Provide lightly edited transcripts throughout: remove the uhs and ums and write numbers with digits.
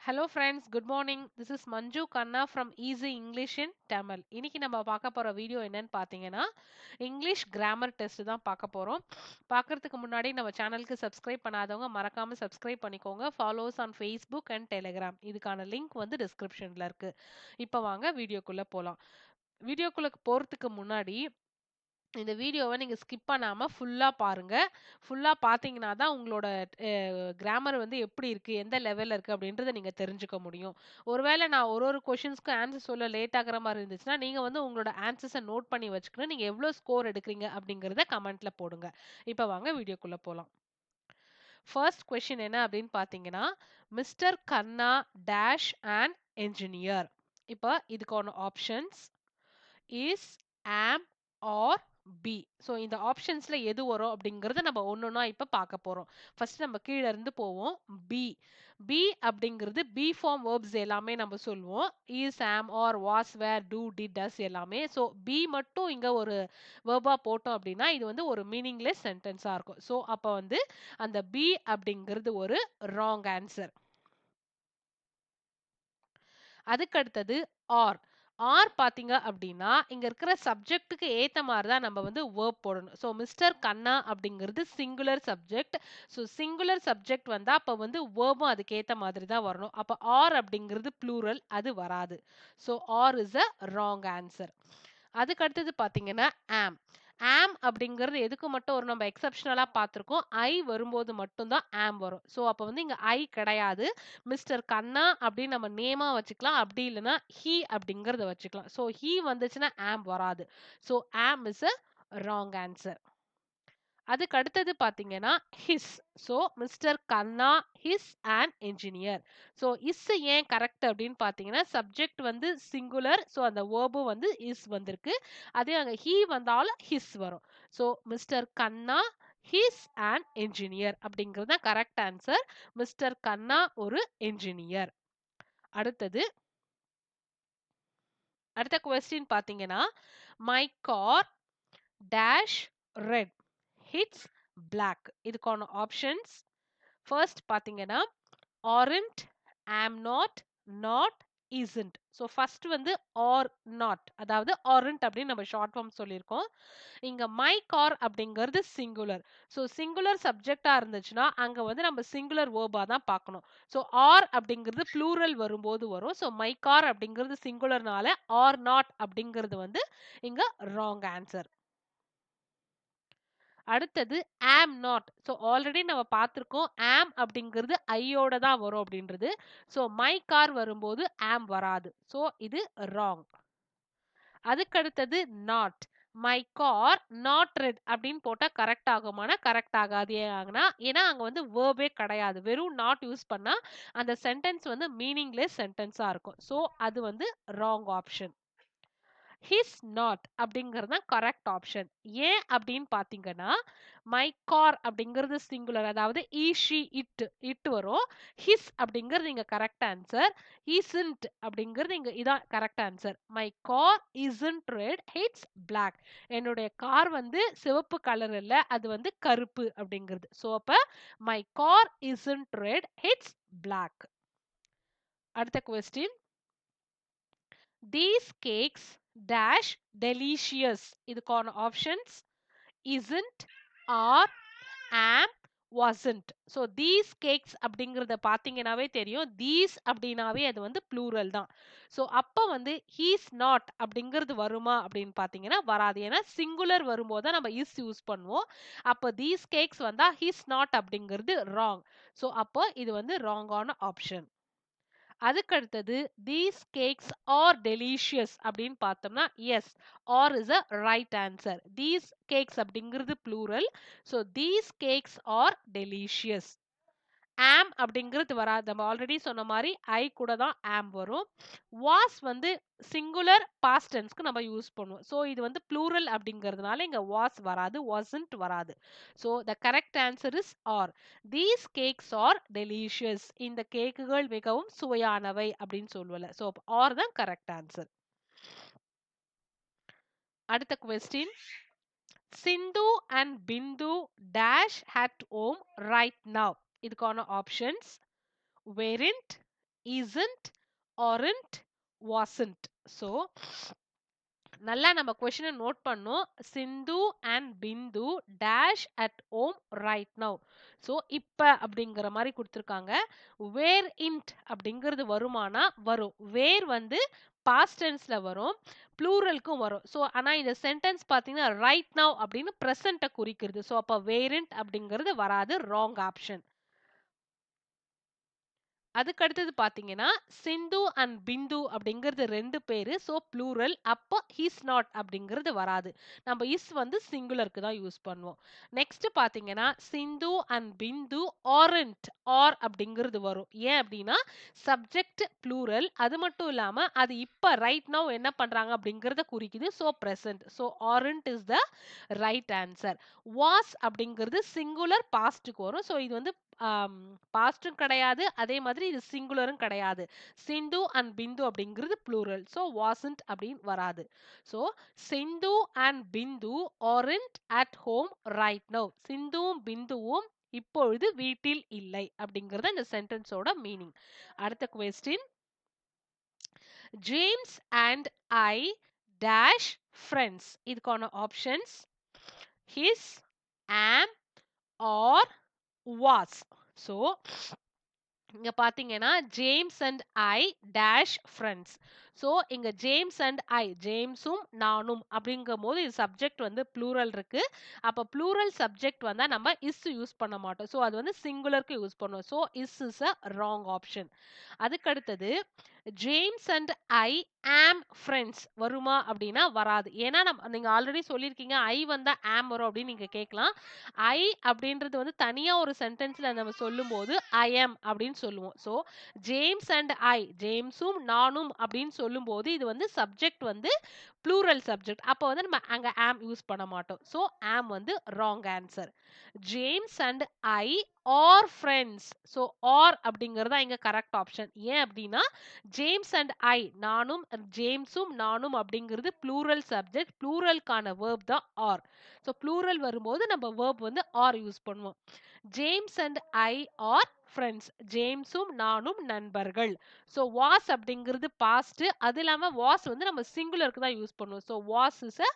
Hello friends, good morning. This is Manju Kanna from Easy English in Tamil. இன்னைக்கு நம்ம பார்க்க போற video என்னன்னு பார்த்தீங்கன்னா, இங்கிலீஷ் கிராமர் டெஸ்ட் தான் பார்க்க போறோம். பார்க்கறதுக்கு முன்னாடி நம்ம சேனலுக்கு சப்ஸ்கிரைப் பண்ணாதவங்க மறக்காம சப்ஸ்கிரைப் பண்ணிக்கோங்க. Follows on Facebook and Telegram. இதுக்கான லிங்க் வந்து டிஸ்கிரிப்ஷன்ல இருக்கு. இப்போ வாங்க வீடியோக்குள்ள போலாம். வீடியோக்குள்ள போறதுக்கு முன்னாடி இந்த வீடியோவ நீங்க ஸ்கிப் பண்ணாம ஃபுல்லா பாருங்க. ஃபுல்லா பார்த்தீங்கன்னா தான் உங்களோட கிராமர் வந்து எப்படி இருக்கு, எந்த லெவல்ல இருக்கு அப்படின்றத நீங்க தெரிஞ்சுக்க முடியும். ஒருவேளை நான் ஒரு கொஸ்டின்ஸ்க்கும் ஆன்சர் சொல்ல லேட் ஆகுற மாரி இருந்துச்சுன்னா, நீங்க வந்து உங்களோட ஆன்சர்ஸ நோட் பண்ணி வச்சுக்கணும். நீங்க எவ்வளோ ஸ்கோர் எடுக்கிறீங்க அப்படிங்கிறத கமெண்ட்ல போடுங்க. இப்ப வாங்க வீடியோக்குள்ள போலாம். ஃபர்ஸ்ட் கொஸ்டின் என்ன அப்படின்னு பார்த்தீங்கன்னா, mister Kanna dash and engineer. இப்ப இதுக்கான options is, am, are, be. So இந்த ஆப்ஷன்ஸ்ல எது வரும் அப்படிங்கிறத நம்ம ஒன்னொன்னா இப்ப பார்க்க போறோம். ஃபர்ஸ்ட் நம்ம கீழ இருந்து போவோம். பி. பி அப்படிங்கிறது பி ஃபார்ம் வேர்ப்ஸ் எல்லாமே நம்ம சொல்லுவோம். Is, am, are, was, were, do, did, does எல்லாமே. ஸோ பி மட்டும் இங்க ஒரு வேர்பா போட்டோம் அப்படின்னா இது வந்து ஒரு மீனிங்லெஸ் சென்டென்ஸா இருக்கும். ஸோ அப்ப வந்து அந்த பி அப்படிங்கிறது ஒரு ராங் ஆன்சர். அதுக்கு அடுத்தது ஆர். ஆர் பார்த்தீங்க அப்படின்னா, இங்க இருக்கிற சப்ஜெக்ட்டுக்கு ஏத்த மாரி தான் நம்ம வந்து வேர்ப் போடணும். ஸோ மிஸ்டர் கண்ணா அப்படிங்கிறது singular subject. So singular subject வந்தா அப்ப வந்து வேர்பும் அதுக்கு ஏத்த மாதிரி தான் வரணும். அப்ப ஆர் அப்படிங்கிறது ப்ளூரல் அது வராது. So are is a wrong answer. அதுக்கு அடுத்தது பார்த்தீங்கன்னா, ஆம். ஆம் அப்படிங்கிறது எதுக்கு மட்டும் ஒரு நம்ம எக்செப்ஷனலா பார்த்திருக்கோம். ஐ வரும்போது மட்டும் தான் ஆம் வரும். ஸோ அப்ப வந்து இங்க ஐ கிடையாது. மிஸ்டர் கண்ணா அப்படின்னு நம்ம நேமா வச்சுக்கலாம். அப்படி இல்லைன்னா ஹி அப்படிங்கிறத வச்சுக்கலாம். ஸோ ஹி வந்துச்சுன்னா ஆம் வராது. So am is a wrong answer. அதுக்கு அடுத்தது பார்த்தீங்கன்னா, is. So mister Kanna is an engineer. So is ஏன் கரெக்ட் அப்படின்னு பார்த்தீங்கன்னா, சப்ஜெக்ட் வந்து சிங்குலர். ஸோ அந்த வேர்பும் வந்து இஸ் வந்திருக்கு. அதே அங்க ஹி வந்தாலும் ஹிஸ் வரும். So mister Kanna is an engineer அப்படிங்கிறது தான் கரெக்ட் ஆன்சர். மிஸ்டர் கண்ணா ஒரு என்ஜினியர். அடுத்தது அடுத்த கொஸ்டின் பார்த்தீங்கன்னா, my car dash red it's black. இதுக்கான ஆப்ஷன்ஸ் ஃபர்ஸ்ட் பார்த்தீங்கன்னா, aren't, am not, not, isn't. So first வந்து ஆர் நாட் அதாவது ஆரண்ட் அப்படின்னு நம்ம ஷார்ட் ஃபார்ம் சொல்லியிருக்கோம். இங்க மை கார் அப்படிங்கிறது சிங்குலர். ஸோ சிங்குலர் சப்ஜெக்டா இருந்துச்சுன்னா அங்க வந்து நம்ம சிங்குலர் வேர்பா தான் பார்க்கணும். ஸோ ஆர் அப்படிங்கிறது ப்ளூரல் வரும்போது வரும். ஸோ மை கார் அப்படிங்கிறது சிங்குலர்னால ஆர் நாட் அப்படிங்கிறது வந்து இங்க ராங் ஆன்சர். அடுத்தது ஆம் நாட். ஸோ ஆல்ரெடி நம்ம பார்த்துருக்கோம். ஆம் அப்படிங்கிறது ஐயோட தான் வரும் அப்படின்றது. ஸோ மை கார் வரும்போது ஆம் வராது. ஸோ இது ராங். அதுக்கு அடுத்தது not. My car not red அப்படின்னு போட்டா கரெக்ட் ஆகுமானா கரெக்ட் ஆகாது. ஏன்னா அங்க வந்து வேர்பே கிடையாது. வெறும் நாட் யூஸ் பண்ணா அந்த சென்டென்ஸ் வந்து மீனிங்லெஸ் சென்டென்ஸா இருக்கும். ஸோ அது வந்து ராங் ஆப்ஷன். ஹிஸ் நாட் அப்படிங்கிறது தான் கரெக்ட் ஆப்ஷன். ஏன் அப்படின்னு பார்த்தீங்கன்னா, மை கார் அப்படிங்கிறது சிங்குலர். அதாவது ஈ, ஷி, இட் வரும். ஹிஸ் அப்படிங்கிறது இங்க கரெக்ட் ஆன்சர். இஸ்ன்ட் அப்படிங்கிறது இங்க இதான் correct answer. My car isn't red it's black. என்னுடைய கார் வந்து சிவப்பு கலர் இல்ல, அது வந்து கருப்பு அப்படிங்கிறது. ஸோ அப்ப my car isn't red it's black. அடுத்த question. These cakes dash delicious. இதுக்கான options isn't, are, am, wasn't. So these cakes அப்படிங்கிறத பார்த்தீங்கன்னாவே தெரியும். these அப்படின்னாவே அது வந்து ப்ளூரல் தான். ஸோ அப்போ வந்து he's not அப்படிங்கிறது வருமா அப்படின்னு பார்த்தீங்கன்னா வராது. ஏன்னா சிங்குலர் வரும்போது தான் நம்ம is யூஸ் பண்ணுவோம். அப்போ these cakes வந்தா he's not அப்படிங்கிறது ராங். ஸோ அப்போ இது வந்து ராங்கான ஆப்ஷன். அதுக்கு அடுத்தது தீஸ் கேக்ஸ் ஆர் டெலிஷியஸ் அப்படின்னு பார்த்தோம்னா yes, are is a right answer. These cakes அப்படிங்கிறது plural. So these cakes are delicious. Am அப்படிங்கிறது வராது. நம்ம ஆல்ரெடி சொன்ன மாதிரி ஐ கூட தான் ஆம் வரும். வாஸ் வந்து சிங்குலர் பாஸ்ட் டென்ஸ்க்கு நம்ம யூஸ் பண்ணுவோம். ஸோ இது வந்து ப்ளூரல் அப்படிங்கிறதுனால இங்க வாஸ் வராது, வாசன்ட் வராது. So the correct answer is are. These cakes are delicious. இந்த கேக்குகள் மிகவும் சுவையானவை அப்படின்னு சொல்லுவல. ஸோ ஆர் தான் கரெக்ட் ஆன்சர். அடுத்த question. Sindhu and Bindu dash at home right now. இதுக்கான options weren't, isn't, aren't, wasn't. So நல்லா நம்ம கொஸ்டினை நோட் பண்ணோம். Sindhu and Bindu dash at home right now. So இப்ப அப்படிங்கிற மாதிரி கொடுத்துருக்காங்க. வேர் இன்ட் அப்படிங்கிறது வருமானா வரும். வேர் வந்து பாஸ்ட் டென்ஸ்ல வரும், ப்ளூரலுக்கும் வரும். ஸோ ஆனா இந்த சென்டென்ஸ் பார்த்தீங்கன்னா ரைட் நவ் அப்படின்னு ப்ரெசண்ட்டை குறிக்கிறது. ஸோ அப்போ வேரிண்ட் அப்படிங்கிறது வராது, ராங் ஆப்ஷன். அதுக்கு அடுத்தது பாத்தீங்கன்னா சிந்து அண்ட் பிந்து அப்படிங்கிறது ரெண்டு பேரு, சோ ப்ளூரல். அப்போ ஹிஸ் நாட் அப்படிங்கிறது வராது. நம்ம இஸ் வந்து சிங்குலருக்கு தான் யூஸ் பண்ணுவோம். நெக்ஸ்ட் பாத்தீங்கன்னா சிந்து அண்ட் பிந்து ஆரண்ட், ஆர் அப்படிங்கிறது வரும். ஏன் அப்படின்னா சப்ஜெக்ட் ப்ளூரல். அது மட்டும் இல்லாம அது இப்ப ரைட் நவ் என்ன பண்றாங்க அப்படிங்கறத குறிக்குது. So present. So aren't is the right answer. Was அப்படிங்கிறது சிங்குலர் பாஸ்டுக்கு வரும். சோ இது வந்து பாஸ்டும் கிடையாது, அதே மாதிரி இது சிங்குலரும் கிடையாது. சிந்து அண்ட் பிந்து அப்படிங்கிறது ப்ளூரல். ஸோ வாசன்ட் அப்படின்னு வராது. So Sindhu and Bindu aren't at home right now. சிந்துவும் பிந்துவும் இப்பொழுது வீட்டில் இல்லை அப்படிங்கிறது இந்த சென்டென்ஸோட மீனிங். அடுத்த question, James and I dash friends. இதுக்கான options his, am, or was. So இங்க பாத்தீங்கன்னா James and I dash friends. So இங்க ஜேம்ஸ் அண்ட் ஐ, ஜேம்ஸும் நானும் அப்படிங்கும் போது இது சப்ஜெக்ட் வந்து ப்ளூரல் இருக்கு. அப்ப ப்ளூரல் சப்ஜெக்ட் வந்தா நம்ம இஸ் யூஸ் பண்ண மாட்டோம். ஸோ அது வந்து சிங்குலருக்கு யூஸ் பண்ணுவோம். So is a wrong option. அதுக்கு அடுத்தது ஜேம்ஸ் அண்ட் ஐ ஆம் ஃப்ரெண்ட்ஸ் வருமா அப்படின்னா வராது. ஏன்னா நீங்க ஆல்ரெடி சொல்லியிருக்கீங்க ஐ வந்தா ஆம் வரும் அப்படின்னு நீங்க கேட்கலாம். ஐ அப்படின்றது வந்து தனியா ஒரு சென்டென்ஸ்ல நம்ம சொல்லும்போது ஐ ஆம் அப்படின்னு சொல்லுவோம். ஸோ ஜேம்ஸ் அண்ட் ஐ, ஜேம்ஸும் நானும் அப்படின்னு சொல்லும்போது இது வந்து சப்ஜெக்ட் வந்து ப்ளூரல் சப்ஜெக்ட். அப்போ வந்து நம்ம அங்க ஆம் யூஸ் பண்ண மாட்டோம். ஸோ ஆம் வந்து wrong answer. James and I are friends. So are அப்படிங்கிறது தான் இங்க கரெக்ட் ஆப்ஷன். ஏன் அப்படின்னா ஜேம்ஸ் அண்ட் ஐ, நானும் ஜேம்ஸும் நானும் அப்படிங்கிறது ப்ளூரல் சப்ஜெக்ட். ப்ளூரலுக்கான வேர்ப் தான் ஆர். ஸோ ப்ளூரல் வரும்போது நம்ம வேர்ப் வந்து ஆர் யூஸ் பண்ணுவோம். James and I are friends. ஜேம்ஸும் நானும் நண்பர்கள். ஸோ வாஸ் அப்படிங்கிறது பாஸ்ட். அது இல்லாம வாஸ் வந்து நம்ம சிங்குலருக்கு தான் யூஸ் பண்ணுவோம். So was is a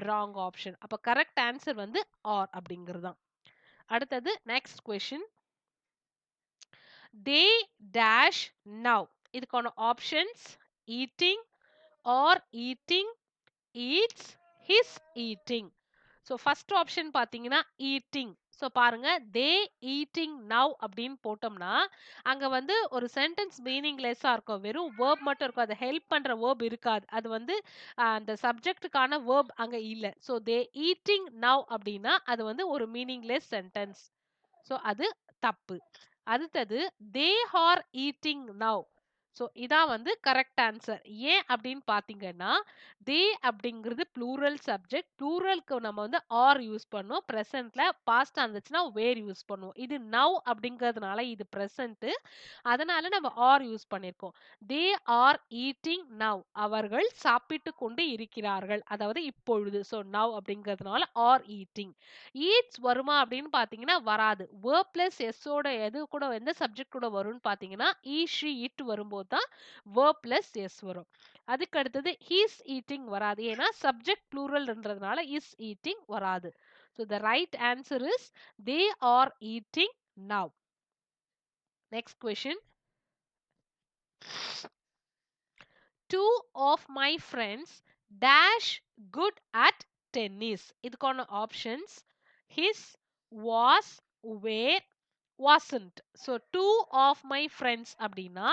wrong option. அப்ப கரெக்ட் ஆன்சர் வந்து ஆர் அப்படிங்கிறது தான். அடுத்தது next question, they dash now. இதுக்கான options eating, are eating, eats, is eating. So first option பார்த்தீங்கன்னா ஈட்டிங். ஸோ பாருங்க, தே ஈட்டிங் நவ் அப்படின்னு போட்டோம்னா அங்க வந்து ஒரு சென்டென்ஸ் மீனிங்லெஸ்ஸா இருக்கும். வெறும் வேர்ப் மட்டும் இருக்கும். அதை ஹெல்ப் பண்ற வேர்ப் இருக்காது. அது வந்து அந்த சப்ஜெக்ட்டுக்கான வேர்ப் அங்க இல்ல. ஸோ தே ஈட்டிங் நவ் அப்படின்னா அது வந்து ஒரு மீனிங்லெஸ் சென்டென்ஸ். ஸோ அது தப்பு. அடுத்தது தே ஆர் ஈட்டிங் நவ். ஸோ இதான் வந்து கரெக்ட் ஆன்சர். ஏன் அப்படின்னு பார்த்தீங்கன்னா தே அப்படிங்கிறது ப்ளூரல் சப்ஜெக்ட். ப்ளூரலுக்கு நம்ம வந்து ஆர் யூஸ் பண்ணுவோம். ப்ரெசென்ட்ல பாஸ்ட் இருந்துச்சுன்னா வேர் யூஸ் பண்ணுவோம். இது நவ் அப்படிங்கிறதுனால இது ப்ரெசென்ட், அதனால நம்ம ஆர் யூஸ் பண்ணியிருக்கோம். தே ஆர் ஈட்டிங் நவ். அவர்கள் சாப்பிட்டு கொண்டு இருக்கிறார்கள், அதாவது இப்பொழுது. ஸோ நவ் அப்படிங்கிறதுனால ஆர் ஈட்டிங். ஈட்ஸ் வருமா அப்படின்னு பார்த்தீங்கன்னா வராது. வேர்ப் பிளஸ் எஸ்ஸோட எது கூட எந்த சப்ஜெக்ட் கூட வரும்னு பார்த்தீங்கன்னா ஈ ஷி இட் வரும்போது தான் வேர்ப் பிளஸ் எஸ் வரும். அதுக்கு அடுத்தது ஹீஸ் ஈட்டிங் வராது. ஏன்னா சப்ஜெக்ட் ப்ளூரல்ன்றதுனால இஸ் ஈட்டிங் வராது. So the right answer is they are eating now. Next question, two of my friends dash good at tennis. இதுக்கான options his, was, were, wasn't. So two of my friends அப்படின்னா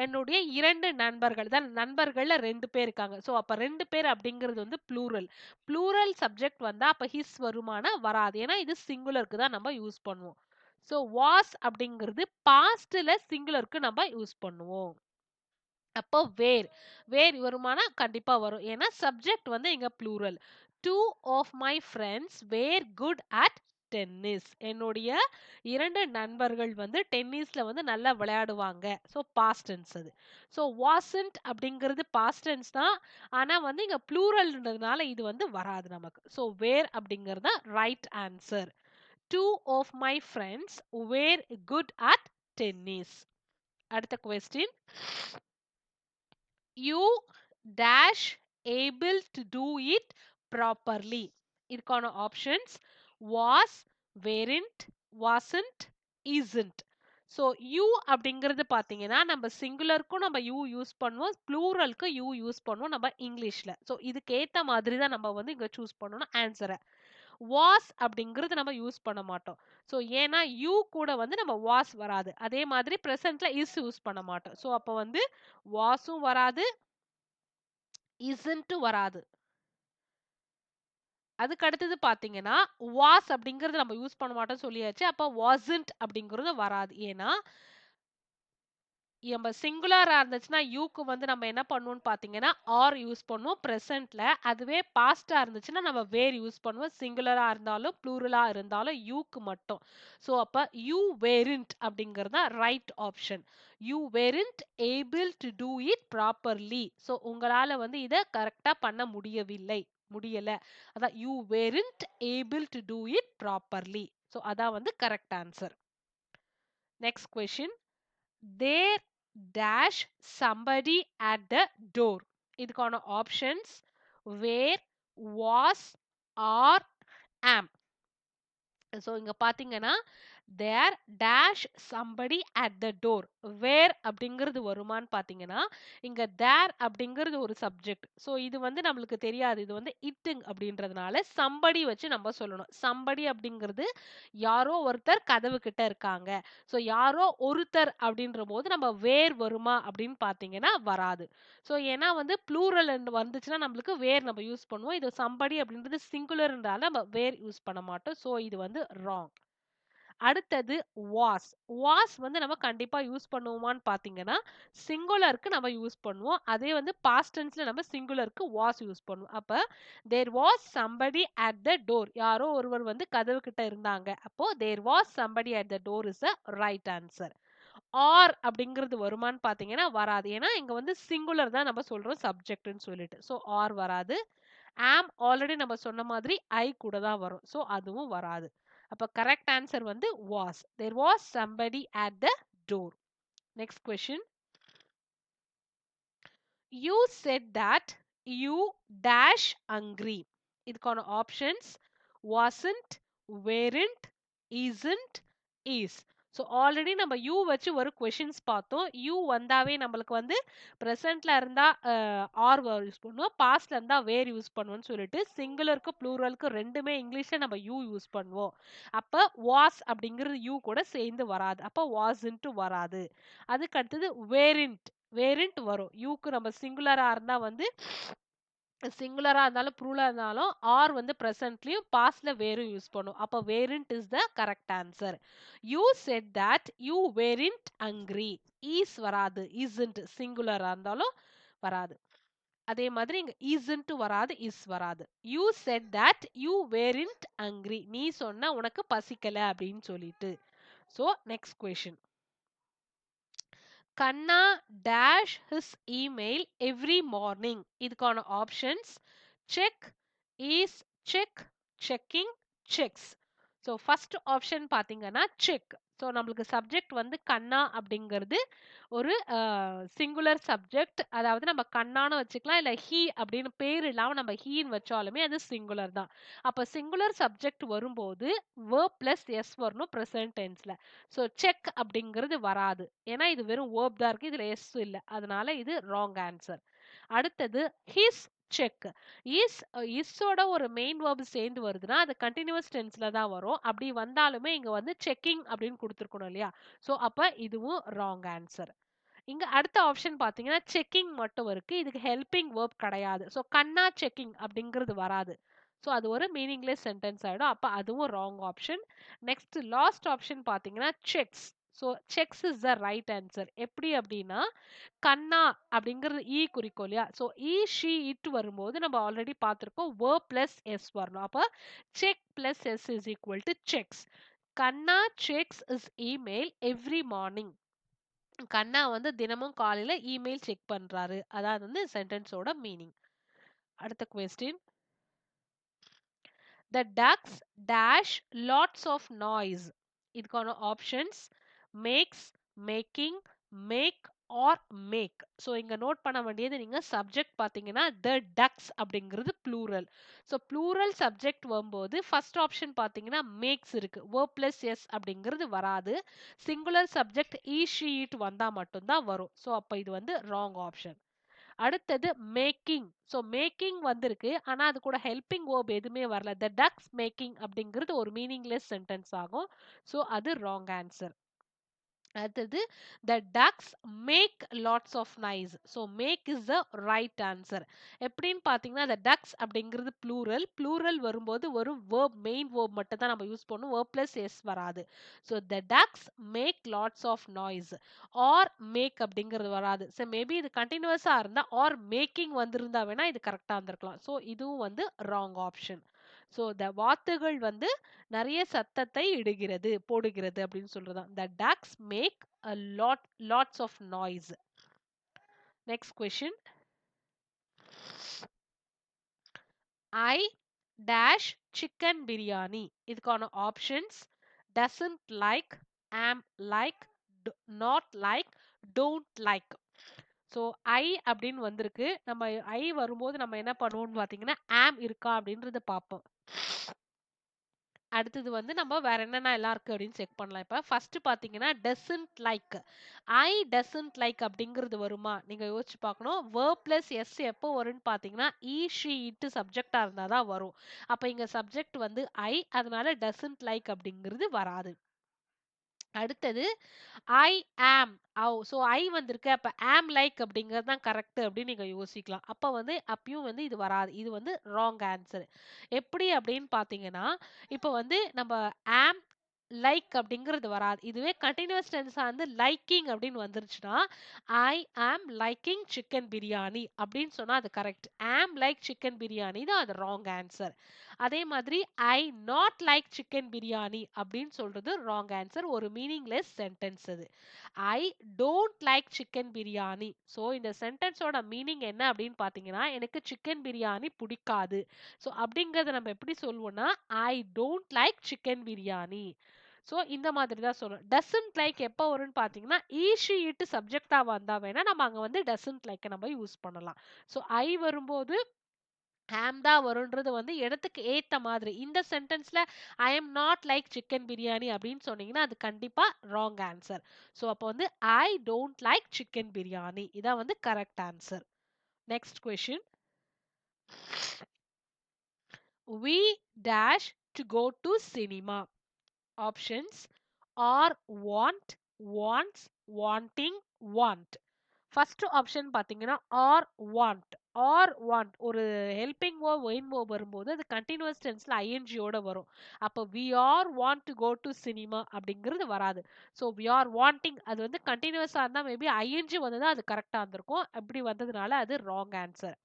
என்னுடைய இரண்டு நண்பர்கள் தான். நண்பர்கள்ல ரெண்டு பேர் இருக்காங்க. ஸோ அப்ப ரெண்டு பேர் அப்படிங்கிறது வந்து ப்ளூரல். ப்ளூரல் சப்ஜெக்ட் வந்தா அப்ப ஹிஸ் வருமானா வராது. ஏன்னா இது சிங்குலருக்கு தான் நம்ம யூஸ் பண்ணுவோம். ஸோ வாஸ் அப்படிங்கிறது பாஸ்ட்ல சிங்குலருக்கு நம்ம யூஸ் பண்ணுவோம். அப்போ வேர், வேர் வருமானா கண்டிப்பா வரும். ஏன்னா சப்ஜெக்ட் வந்து இங்க plural. Two of my friends were good at tennis. என்னுடைய இரண்டு நண்பர்கள் வந்து டென்னிஸ்ல வந்து நல்லா விளையாடுவாங்க. So past tense so. ஸோ வாசன்ட் அப்படிங்கிறது பாஸ்ட் டென்ஸ் தான். ஆனா வந்து இங்க ப்ளூரல்ன்றதுனால இது வந்து வராது நமக்கு. ஸோ வேர் அப்படிங்கிறது தான் right answer. Two of my friends were good at tennis. அடுத்த question, you dash able to do it properly. இதுக்கான options was, weren't, wasn't, isn't. So you அப்படிங்கிறது பார்த்தீங்கன்னா நம்ம சிங்குலருக்கும் நம்ம யூ யூஸ் பண்ணுவோம், ப்ளூரலுக்கு யூ யூஸ் பண்ணுவோம் நம்ம இங்கிலீஷில். ஸோ இதுக்கு ஏற்ற மாதிரி தான் நம்ம வந்து இங்கே சூஸ் பண்ணணும் ஆன்சரை. வாஸ் அப்படிங்கிறது நம்ம யூஸ் பண்ண மாட்டோம். ஸோ ஏன்னா யூ கூட வந்து நம்ம வாஸ் வராது. அதே மாதிரி ப்ரெசென்ட்ல இஸ் யூஸ் பண்ண மாட்டோம். ஸோ அப்போ வந்து வாஸும் வராது, isn't வராது. அதுக்கு அடுத்தது பார்த்தீங்கன்னா வாஸ் அப்படிங்கிறது நம்ம யூஸ் பண்ண மாட்டோம் சொல்லியாச்சு. அப்போ wasn't அப்படிங்கிறது வராது. ஏன்னா நம்ம சிங்குலரா இருந்துச்சுன்னா யூக்கு வந்து நம்ம என்ன பண்ணுவோம்னு பார்த்தீங்கன்னா ஆர் யூஸ் பண்ணுவோம் ப்ரெசென்ட்ல. அதுவே பாஸ்டா இருந்துச்சுன்னா நம்ம வேர் யூஸ் பண்ணுவோம், சிங்குலரா இருந்தாலும் ப்ளூரலா இருந்தாலும் யூக்கு மட்டும். ஸோ அப்ப யூ வேரின்ட் அப்படிங்கிறது தான் right option. You weren't able to do it properly. So உங்களால வந்து இதை கரெக்டா பண்ண முடியல. அதான் you weren't able to do it properly. So அதான் வந்து correct answer. Next question, there dash somebody at the door. இதுக்கான options were, was, are, am. So இங்க பாத்தீங்கன்னா there dash somebody at the door. Were அப்படிங்கிறது வருமான்னு பாத்தீங்கன்னா இங்க தேர் அப்படிங்கிறது ஒரு சப்ஜெக்ட். ஸோ இது வந்து நம்மளுக்கு தெரியாது, இது வந்து இட்டுங் அப்படின்றதுனால somebody வச்சு நம்ம சொல்லணும். somebody அப்படிங்கிறது யாரோ ஒருத்தர் கதவு கிட்ட இருக்காங்க. ஸோ யாரோ ஒருத்தர் அப்படின்ற போது நம்ம வேர் வருமா அப்படின்னு பாத்தீங்கன்னா வராது. ஸோ ஏன்னா வந்து ப்ளூரல் வந்துச்சுன்னா நம்மளுக்கு வேர் நம்ம யூஸ் பண்ணுவோம். இது somebody அப்படின்றது சிங்குலர்ன்றால நம்ம வேர் யூஸ் பண்ண மாட்டோம். ஸோ இது வந்து ராங். அடுத்தது வாஸ். வாஸ் வந்து நம்ம கண்டிப்பா யூஸ் பண்ணுவோமான்னு பாத்தீங்கன்னா சிங்குலருக்கு நம்ம யூஸ் பண்ணுவோம். அதே வந்து பாஸ்ட் டென்ஸ்ல நம்ம சிங்குலருக்கு வாஸ் யூஸ் பண்ணுவோம். அப்ப there was somebody at the door. யாரோ ஒருவர் வந்து கதவு கிட்ட இருந்தாங்க. அப்போ there was somebody at the door is a right answer. Are அப்படிங்கிறது வருமான்னு பாத்தீங்கன்னா வராது. ஏன்னா இங்க வந்து சிங்குலர் தான் நம்ம சொல்றோம் சப்ஜெக்ட்னு சொல்லிட்டு. ஸோ ஆர் வராது. ஆம் ஆல்ரெடி நம்ம சொன்ன மாதிரி ஐ கூட தான் வரும். ஸோ அதுவும் வராது. அப்ப கரெக்ட் ஆன்சர் வந்து was. There was somebody at the door. Next question, you said that you dash hungry. இதுக்கான options wasn't, weren't, isn't, is. So already நம்ம யூ வச்சு ஒரு கொஷின்ஸ் பார்த்தோம். யூ வந்தாவே நம்மளுக்கு வந்து ப்ரெசென்ட்ல இருந்தா ஆர் யூஸ் பண்ணுவோம், பாஸ்ட்ல இருந்தா வேர் யூஸ் பண்ணுவோம்னு சொல்லிட்டு சிங்குலருக்கு ப்ளூரலுக்கு ரெண்டுமே இங்கிலீஷ்ல நம்ம யூ யூஸ் பண்ணுவோம். அப்ப வாஸ் அப்படிங்கிறது யூ கூட சேர்ந்து வராது. அப்ப வாஸ்ன்ட்டு வராது. அதுக்கு அடுத்தது வேரின்ட். வேரின்ட் வரும். யூக்கு நம்ம சிங்குலரா இருந்தா வந்து சிங்குலரா இருந்தாலும் ப்ளூரலா இருந்தாலும் ஆர் வந்து ப்ரெசென்ட்லயும் பாஸ்ட்ல வேரும் யூஸ் பண்ணும். அப்ப weren't is the correct answer. You said that you weren't hungry. Is வராது. isn't சிங்குலரா இருந்தாலும் வராது. அதே மாதிரி இங்க isn't வராது, இஸ் வராது. You said that you weren't hungry. நீ சொன்ன உனக்கு பசிக்கல அப்படின்னு சொல்லிட்டு. So next question, Kanna dash his email every morning. இதுக்கான options check, is, check, checking, checks. So first option பார்த்தீங்கன்னா செக். ஸோ நம்மளுக்கு சப்ஜெக்ட் வந்து கண்ணா அப்படிங்கிறது ஒரு சிங்குலர் சப்ஜெக்ட். அதாவது நம்ம கண்ணான்னு வச்சுக்கலாம், இல்லை ஹீ அப்படின்னு பேர் இல்லாமல் நம்ம ஹீன்னு வச்சாலுமே அது சிங்குலர் தான். அப்போ சிங்குலர் சப்ஜெக்ட் வரும்போது வேர்ப் பிளஸ் எஸ் வரணும் ப்ரெசன்ட் டென்ஸ்ல. ஸோ செக் அப்படிங்கிறது வராது. ஏன்னா இது வெறும் வேர்ப் தான் இருக்கு, இதுல எஸ் இல்லை. அதனால இது ராங் ஆன்சர். அடுத்தது ஹிஸ் செக். இஸ்ஸோட ஒரு மெயின் வேர்ப் சேர்ந்து வருதுன்னா அது கண்டினியூஸ் டென்ஸ்ல தான் வரும். அப்படி வந்தாலுமே இங்க வந்து செக்கிங் அப்படின்னு கொடுத்துருக்கணும் இல்லையா? ஸோ அப்ப இதுவும் ராங் ஆன்சர். இங்க அடுத்த ஆப்ஷன் பாத்தீங்கன்னா செக்கிங் மட்டும் இருக்கு. இதுக்கு ஹெல்பிங் வேர்ப் கிடையாது. ஸோ கண்ணா செக்கிங் அப்படிங்கிறது வராது. ஸோ அது ஒரு மீனிங்லெஸ் சென்டென்ஸ் ஆயிடும். அப்ப அதுவும் wrong option. Next last option பாத்தீங்கன்னா checks. So checks is the right answer. எப்படி அப்படின்னா கண்ணா அப்படிங்கிறது ஈ குறிக்கும் இல்லையா? ஸோ ஈ, ஷி, இட் வரும்போது நம்ம ஆல்ரெடி பார்த்துருக்கோம் வேர்ப் பிளஸ் எஸ் வரணும். அப்ப check plus s is equal to checks. Kanna checks his email every morning. Kanna வந்து தினமும் காலையில இமெயில் செக் பண்றாரு. அதாவது வந்து சென்டென்ஸோட மீனிங். அடுத்த question, the ducks dash lots of noise. இதுக்கான options makes, making, make are make. So இங்க நோட் பண்ண வேண்டியது நீங்க சப்ஜெக்ட் பார்த்தீங்கன்னா த டக்ஸ் அப்படிங்கிறது ப்ளூரல். ஸோ ப்ளூரல் சப்ஜெக்ட் வரும்போது ஃபர்ஸ்ட் ஆப்ஷன் பார்த்தீங்கன்னா மேக்ஸ் இருக்கு. வேர்ப் பிளஸ் எஸ் அப்படிங்கிறது வராது. Singular subject E she it வந்தா மட்டும்தான் வரும். ஸோ அப்ப இது வந்து ராங் ஆப்ஷன். அடுத்தது மேக்கிங். ஸோ மேக்கிங் வந்திருக்கு. ஆனா அது கூட ஹெல்பிங் வேர்ப் எதுவுமே வரல. த டக்ஸ் மேக்கிங் அப்படிங்கிறது ஒரு மீனிங்லெஸ் சென்டென்ஸ் ஆகும். ஸோ அது ராங் ஆன்சர். அடுத்தது the ducks make lots of noise. so make is the right answer. எப்படின்னு பாத்தீங்கன்னா the ducks அப்படிங்கிறது plural வரும்போது ஒரு verb main verb மட்டும் தான் நம்ம யூஸ் பண்ணும். verb plus s வராது. so the ducks make lots of noise. or make அப்படிங்கிறது வராது. so maybe இது கண்டினியூஸா இருந்தா or making வந்திருந்தா வேணா இது கரெக்டா இருந்திருக்கலாம். so இதுவும் வந்து wrong option. so the வாத்துகள் வந்து நிறைய சத்தத்தை இடுகிறது போடுகிறது அப்படின்னு சொல்றதாம். the ducks make a lots of noise. Next question. I dash chicken biryani. இதுக்கான options doesn't like, am like, not like, don't like. So I அப்படின்னு வந்திருக்கு. நம்ம ஐ வரும்போது நம்ம என்ன பண்ணுவோம்னு பார்த்தீங்கன்னா am இருக்கா அப்படின்றத பார்ப்போம். அடுத்தது வந்து நம்ம வேற என்னென்ன எல்லாம் இருக்கு அப்படின்னு செக் பண்ணலாம். இப்ப ஃபர்ஸ்ட் பாத்தீங்கன்னா doesn't like. I doesn't like அப்படிங்கிறது வருமா? நீங்க யோசிச்சு பார்க்கணும். verb plus s எப்போ வரும்னு பாத்தீங்கன்னா ஈ ஷி இட் சப்ஜெக்டா இருந்தா தான் வரும். அப்ப இங்க சப்ஜெக்ட் வந்து ஐ, அதனால டசன்ட் லைக் அப்படிங்கிறது வராது. அடுத்தது ஐ ஆம். ஸோ ஐ வந்திருக்கு. அப்ப ஆம் லைக் அப்படிங்கிறது தான் கரெக்ட் அப்படின்னு நீங்க யோசிக்கலாம். அப்ப வந்து அப்பயும் வந்து இது வராது. இது வந்து ராங் ஆன்சர். எப்படி அப்படின்னு பார்த்தீங்கன்னா, இப்ப வந்து நம்ம ஆம் லைக் அப்படிங்கிறது வராது. இதுவே கன்டினியூஸ் டென்ஸா வந்து லைக்கிங் அப்படின்னு வந்துருச்சுன்னா, ஐ ஆம் லைக்கிங் சிக்கன் பிரியாணி அப்படின்னு சொன்னா அது கரெக்ட். ஆம் லைக் சிக்கன் பிரியாணி தான் அது ராங் ஆன்சர். அதே மாதிரி I not like chicken biryani அப்படின்னு சொல்றது ராங் ஆன்சர். ஒரு மீனிங்லெஸ் சென்டென்ஸ் அது. ஐ don't like chicken biryani. So இந்த சென்டென்ஸோட மீனிங் என்ன அப்படின்னு பார்த்தீங்கன்னா, எனக்கு சிக்கன் பிரியாணி பிடிக்காது. ஸோ அப்படிங்கறத நம்ம எப்படி சொல்லுவோம்னா, ஐ don't like chicken biryani. So இந்த மாதிரி தான் சொல்லணும். டசன்ட் லைக் எப்போ வரும்னு பார்த்தீங்கன்னா, ஈஷி இட்டு சப்ஜெக்டா வந்தா வேணா நம்ம அங்க வந்து டசன்ட் லைக் நம்ம யூஸ் பண்ணலாம். ஸோ ஐ வரும்போது ஆம் தான் வரும்ன்றது வந்து இடத்துக்கு ஏத்த மாதிரி. இந்த சென்டென்ஸ்ல I am not like chicken biryani அப்படின்னு சொன்னீங்கன்னா அது கண்டிப்பா ராங் ஆன்சர். ஸோ அப்போ வந்து I don't like chicken biryani இதான் வந்து correct answer. Next question. we dash to go to cinema. Options are want, wants, wanting, want. First option பாத்தீங்கன்னா ஆர் வாண்ட். ஆர் வாண்ட் ஒரு ஹெல்பிங் வேர்ப் மெயின் வேர்ப் வரும்போது அது continuous டென்ஸ்ல ஐஎன்ஜியோட வரும். அப்போ we are want to go to cinema அப்படிங்கிறது வராது. ஸோ வி ஆர் வாண்டிங் அது வந்து கண்டினியூஸா இருந்தா மேபி ஐஎன்ஜி வந்ததா அது கரெக்டா இருந்திருக்கும். அப்படி வந்ததுனால அது ராங் ஆன்சர்.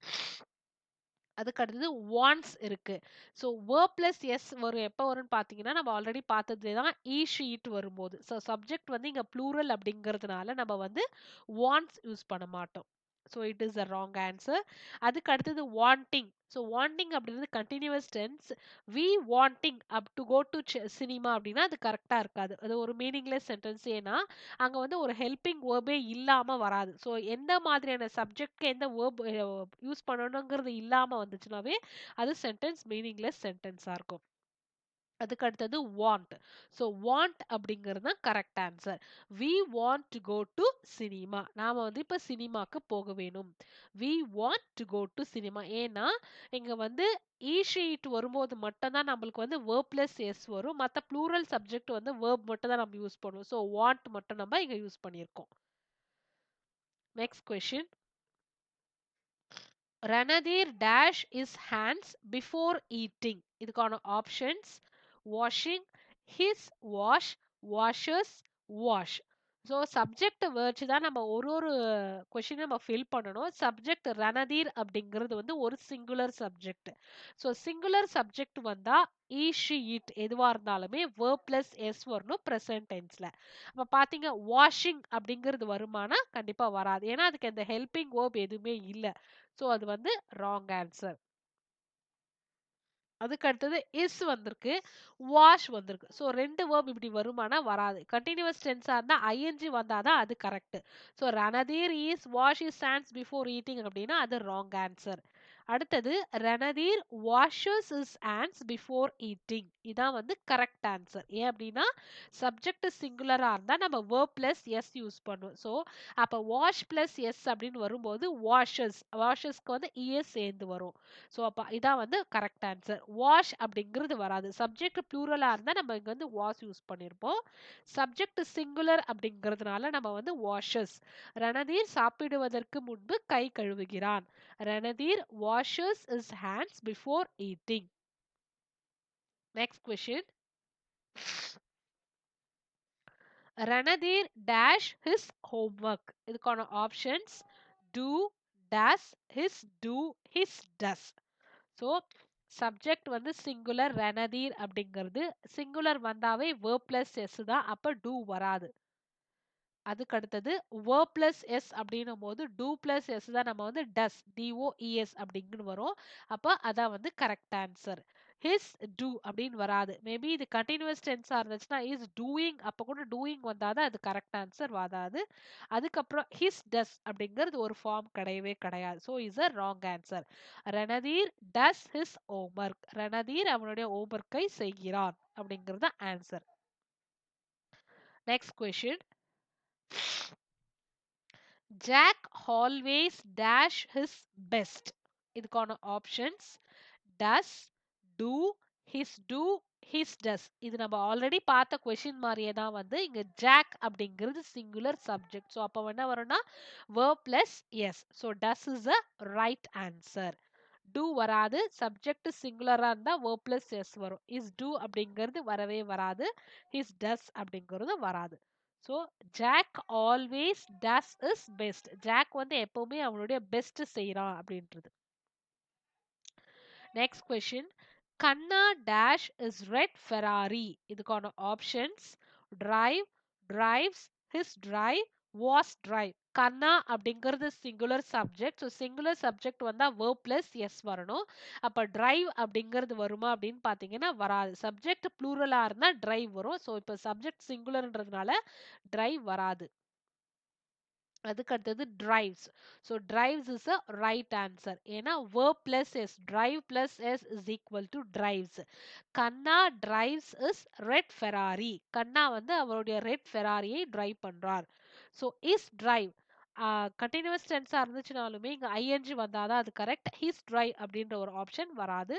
அதுக்கு அடுத்தது வாண்ட்ஸ் இருக்கு. ஸோ வேர்ப் பிளஸ் எஸ் வரும் எப்போ வரும்னு பார்த்தீங்கன்னா நம்ம ஆல்ரெடி பார்த்தது தான் ஈ ஷீட் வரும்போது. ஸோ சப்ஜெக்ட் வந்து இங்க ப்ளூரல் அப்படிங்கிறதுனால நம்ம வந்து வாண்ட்ஸ் யூஸ் பண்ண மாட்டோம். So it is a wrong answer. அதுக்கு அடுத்தது வாண்டிங். ஸோ வாண்டிங் அப்படின்றது continuous tense. We wanting up to go to cinema அப்படின்னா அது கரெக்டா இருக்காது. அது ஒரு மீனிங்லெஸ் சென்டென்ஸ். ஏன்னா அங்க வந்து ஒரு ஹெல்பிங் வேர்பே இல்லாம வராது. ஸோ எந்த மாதிரியான சப்ஜெக்ட்க்கு எந்த வேர்ப் யூஸ் பண்ணணுங்கிறது இல்லாம வந்துச்சுனாவே அது சென்டென்ஸ் மீனிங்லெஸ் சென்டென்ஸா இருக்கும். அதுக்கு அடுத்தது வாண்ட். ஸோ வாண்ட் அப்படிங்கிறது தான் correct answer. We want to go to cinema. நாம வந்து இப்ப சினிமாக்கு போக வேணும். We want to go to cinema. ஏன்னா இங்க வந்து ஈஷீட் வரும்போது மட்டும் தான் நம்மளுக்கு வந்து வேர்ப் பிளஸ் எஸ் வரும். மத்த ப்ளூரல் சப்ஜெக்ட் வந்து வேர்ப் மட்டும் தான் நம்ம யூஸ் பண்ணுவோம். ஸோ வாண்ட் மட்டும் நம்ம இங்க யூஸ் பண்ணியிருக்கோம். Next question. Ranadhir dash his hands before eating. இதுக்கான options washing, his wash, washes, wash. So subject வச்சு தான் நம்ம ஒரு கொஷின் நம்ம ஃபில் பண்ணணும். சப்ஜெக்ட் ரணதீர் அப்படிங்கிறது வந்து ஒரு singular subject. So singular subject வந்தா ஈ ஷி இட் எதுவா இருந்தாலுமே வேர்ப் பிளஸ் எஸ் வரணும் ப்ரெசன்ட் டென்ஸ்ல. அப்ப பாத்தீங்க வாஷிங் அப்படிங்கிறது வருமானா கண்டிப்பா வராது. ஏன்னா அதுக்கு அந்த ஹெல்பிங் வேர்ப் எதுவுமே இல்லை. ஸோ அது வந்து ராங் ஆன்சர். அதுக்கு அடுத்தது இஸ் வந்திருக்கு, வாஷ் வந்திருக்கு. ஸோ 2 வேர்ப் இப்படி வருமானா வராது. கன்டினியூவஸ் டென்ஸா இருந்தா ஐஎன்ஜி வந்தா தான் அது correct. So Randhir is wash his hands before eating அப்படின்னா அது ராங் ஆன்சர். அடுத்தது Randhir washes his hands before eating. இதான் வந்து கரெக்ட் ஆன்சர். ஏன் அப்படின்னா சப்ஜெக்ட் சிங்குலரா இருந்தா நம்ம வேர்ப் பிளஸ் எஸ் யூஸ் பண்ணுவோம். ஸோ அப்ப வாஷ் பிளஸ் எஸ் அப்படின்னு வரும்போது வாஷஸ்க்கு வந்து இஎஸ் சேர்ந்து வரும். ஸோ அப்ப இதான் வந்து கரெக்ட் ஆன்சர். வாஷ் அப்படிங்கிறது வராது. சப்ஜெக்ட் ப்ளூரலா இருந்தா நம்ம இங்க வந்து வாஷ் யூஸ் பண்ணியிருப்போம். சப்ஜெக்ட் சிங்குலர் அப்படிங்கிறதுனால நம்ம வந்து வாஷஸ். ரணதீர் சாப்பிடுவதற்கு முன்பு கை கழுவுகிறான். ரணதீர் washes his hands before eating. Next question. Ranadhir dash his homework. இதுக்கான options do, does, his, do, his, does. So subject வந்து சிங்குலர் ரணதீர் அப்படிங்கிறது சிங்குலர் வந்தாவே verb plus s தான். அப்ப do வராது. அதுக்கு அடுத்தது verb plus s அப்படின்னும் போது do plus s தான் நம்ம வந்து does DOES அப்படிங்கன்னு வரும். அப்ப அதான் வந்து கரெக்ட் ஆன்சர். his do அப்படின்னு வராது. மேபி இது கண்டினியூஸ் டென்ஸா இருந்துச்சுன்னா is doing அப்ப கூட doing வந்தாதான் அது கரெக்ட் ஆன்சர் வராது. அதுக்கப்புறம் his does அப்படிங்கிறது ஒரு ஃபார்ம் கிடையவே கிடையாது. So is a wrong answer. Randhir does his homework. Randhir அவனுடைய ஹோம்ஒர்க்கை செய்கிறான் அப்படிங்கிறது answer. Next question. Jack always dash his best. இதுக்கான options does, do, his does. இது நம்ம ஆல்ரெடி பார்த்த கொஸ்டின் மாதிரியே தான் வந்து இங்க ஜாக் அப்படிங்கிறது சிங்குலர் சப்ஜெக்ட். ஸோ அப்போ என்ன வரும்னா verb plus yes. So does is a right answer. do வராது. சப்ஜெக்ட் சிங்குலரா இருந்தா verb plus yes வரும். is do அப்படிங்கிறது வரவே வராது. his does அப்படிங்கிறது வராது. So Jack always does his best. Jack வந்து எப்பவுமே அவனுடைய பெஸ்ட் செய்யறான் அப்படின்றது. Next question. Kanna dash his red Ferrari. இதுக்கான options drive, drives, is drive, was drive. Kanna அப்படிங்கிறது singular subject. So singular subject வந்தா verb plus எஸ் வரணும். அப்ப டிரைவ் அப்படிங்கிறது வருமா அப்படின்னு பாத்தீங்கன்னா வராது. சப்ஜெக்ட் ப்ளூரலா இருந்தா டிரைவ் வரும். ஸோ இப்போ சப்ஜெக்ட் சிங்குலர்ன்றதுனால டிரைவ் வராது. அதுக்கு அடுத்தது drives. So drives is a right answer. ஏன்னா verb plus s, drive plus s is equal to drives. Kanna drives is red Ferrari. Kanna வந்து அவருடைய ரெட் ஃபெராரியை டிரைவ் பண்றார். ஸோ is drive கண்டினியூஸ் டென்ஸா இருந்துச்சுனாலுமே இங்க ஐஎன்ஜி வந்தாதான் அது கரெக்ட். ஹிஸ் டிரைவ் அப்படின்ற ஒரு ஆப்ஷன் வராது.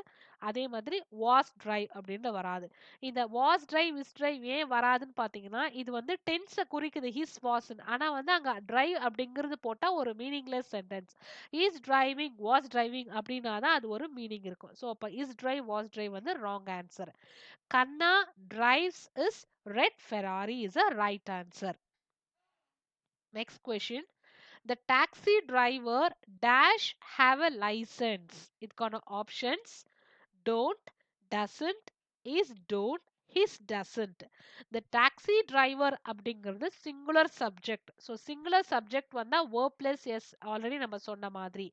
அதே மாதிரி வாஸ் டிரைவ் அப்படின்ற வராது. இந்த வாஸ் டிரைவ் இஸ் டிரைவ் ஏன் வராதுன்னு பாத்தீங்கன்னா இது வந்து டென்ஸை குறிக்குது ஹிஸ் வாஸ். ஆனா வந்து அங்க டிரைவ் அப்படிங்கிறது போட்டா ஒரு meaningless sentence. Is driving was driving அப்படின்னா தான் அது ஒரு மீனிங் இருக்கும். ஸோ அப்ப இஸ் டிரைவ் வாஸ் டிரைவ் வந்து wrong answer. Kanna drives is red Ferrari is a right answer. Next question. The taxi driver dash have a license. இதுக்கான options don't, doesn't, is don't, his doesn't. The taxi driver அப்படிங்கிறது singular subject. So singular subject வந்தா verb plus s already நம்ம சொன்ன மாதிரி.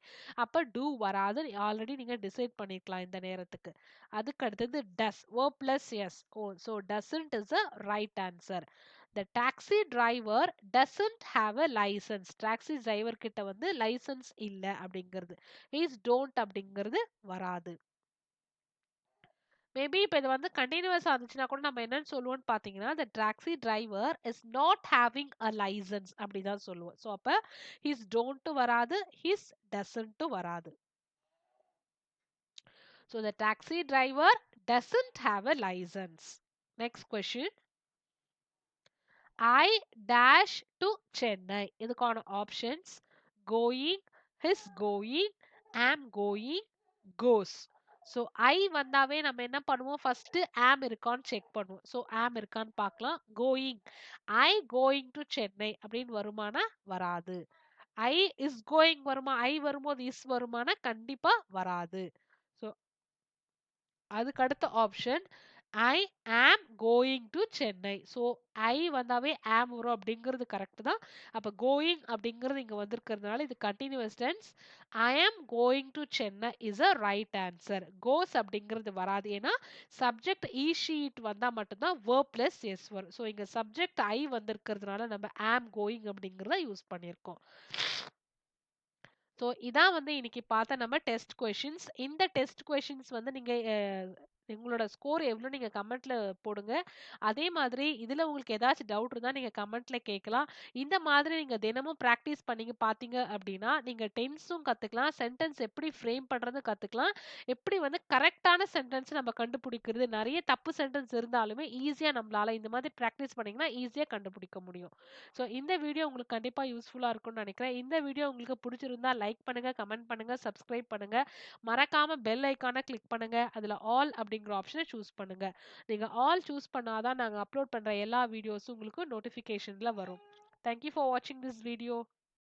அப்ப do வராது. Already நீங்க decide பண்ணிக்கலாம் இந்த நேரத்துக்கு. அதுக்கு அடுத்தது does verb plus s. So doesn't is a right answer. The taxi driver doesn't have a license. Taxi driver கிட்ட வந்து லைசன்ஸ் இல்ல அப்படிங்கிறது. is don't அப்படிங்கிறது வராது. மேபி இப்ப இது வந்து கண்டினியூவஸா இருந்துச்சுன்னா கூட நம்ம என்னன்னு சொல்லுவோம்னு பாத்தீங்கன்னா the taxi driver is not having a license அப்படிதான் சொல்லுவோம். ஸோ அப்ப his don't வராது, his doesn't வராது. So the taxi driver doesn't have a license. Next question. I dash to Chennai. இதுக்கான options going, his going, am going, goes. So I வந்தாவே நம்ம என்ன பண்ணுவோம் ஃபர்ஸ்ட் am இருக்கான்னு செக் பண்ணுவோம். ஸோ am இருக்கான்னு பார்க்கலாம். Going I going to Chennai அப்படின்னு வருமானா வராது. ஐ இஸ் கோயிங் வருமா? ஐ வரும்போது இஸ் வருமானா கண்டிப்பா வராது. ஸோ அதுக்கு அடுத்த option I am going to Chennai. So I வந்தாவே ஆம் வரும் அப்படிங்கிறது கரெக்ட் தான். அப்ப கோயிங் அப்படிங்கிறது இங்க வந்திருக்கிறதுனால இது continuous tense. I am going to Chennai is a right answer. Goes அப்படிங்கிறது வராது. ஏன்னா சப்ஜெக்ட் ஈ ஷீட் வந்தா மட்டும்தான் வேர்ப் பிளஸ் எஸ் வரும். ஸோ இங்க சப்ஜெக்ட் ஐ வந்திருக்கிறதுனால நம்ம ஆம் கோயிங் அப்படிங்கிறத யூஸ் பண்ணியிருக்கோம். ஸோ இதான் வந்து இன்னைக்கு பார்த்த நம்ம டெஸ்ட் கொஷின்ஸ். இந்த டெஸ்ட் கொஷின்ஸ் வந்து நீங்க உங்களோட ஸ்கோர் எவ்வளோ நீங்க கமெண்ட்ல போடுங்க. அதே மாதிரி இதுல உங்களுக்கு ஏதாச்சும் டவுட் இருந்தா நீங்க கமெண்ட்ல கேட்கலாம். இந்த மாதிரி நீங்க தினமும் பிராக்டிஸ் பண்ணீங்க பார்த்தீங்க அப்படின்னா, நீங்க டென்ஸும் கத்துக்கலாம். சென்டென்ஸ் எப்படி ஃப்ரேம் பண்றது கத்துக்கலாம். எப்படி வந்து கரெக்ட்டான சென்டென்ஸ் நம்ம கண்டுபிடிக்கிறது. நெறைய தப்பு சென்டென்ஸ் இருந்தாலுமே ஈஸியா நம்மளால இந்த மாதிரி பிராக்டிஸ் பண்ணீங்கன்னா, ஈஸியா கண்டுபிடிக்க முடியும். ஸோ இந்த வீடியோ உங்களுக்கு கண்டிப்பா யூஸ்ஃபுல்லா இருக்கும்னு நினைக்கிறேன். இந்த வீடியோ உங்களுக்கு புடிச்சிருந்தா லைக் பண்ணுங்க, கமெண்ட் பண்ணுங்க, சப்ஸ்கிரைப் பண்ணுங்க. மறக்காம பெல் ஐகான கிளிக் பண்ணுங்க. அதுல ஆல் அப்படிங்கிற ஆப்ஷன சூஸ் பண்ணுங்க. நீங்க ஆல் சூஸ் பண்ணா தான் நாங்க அப்லோட் பண்ற எல்லா வீடியோஸும் உங்களுக்கு நோட்டிஃபிகேஷன்ல வரும். Thank you for watching this video.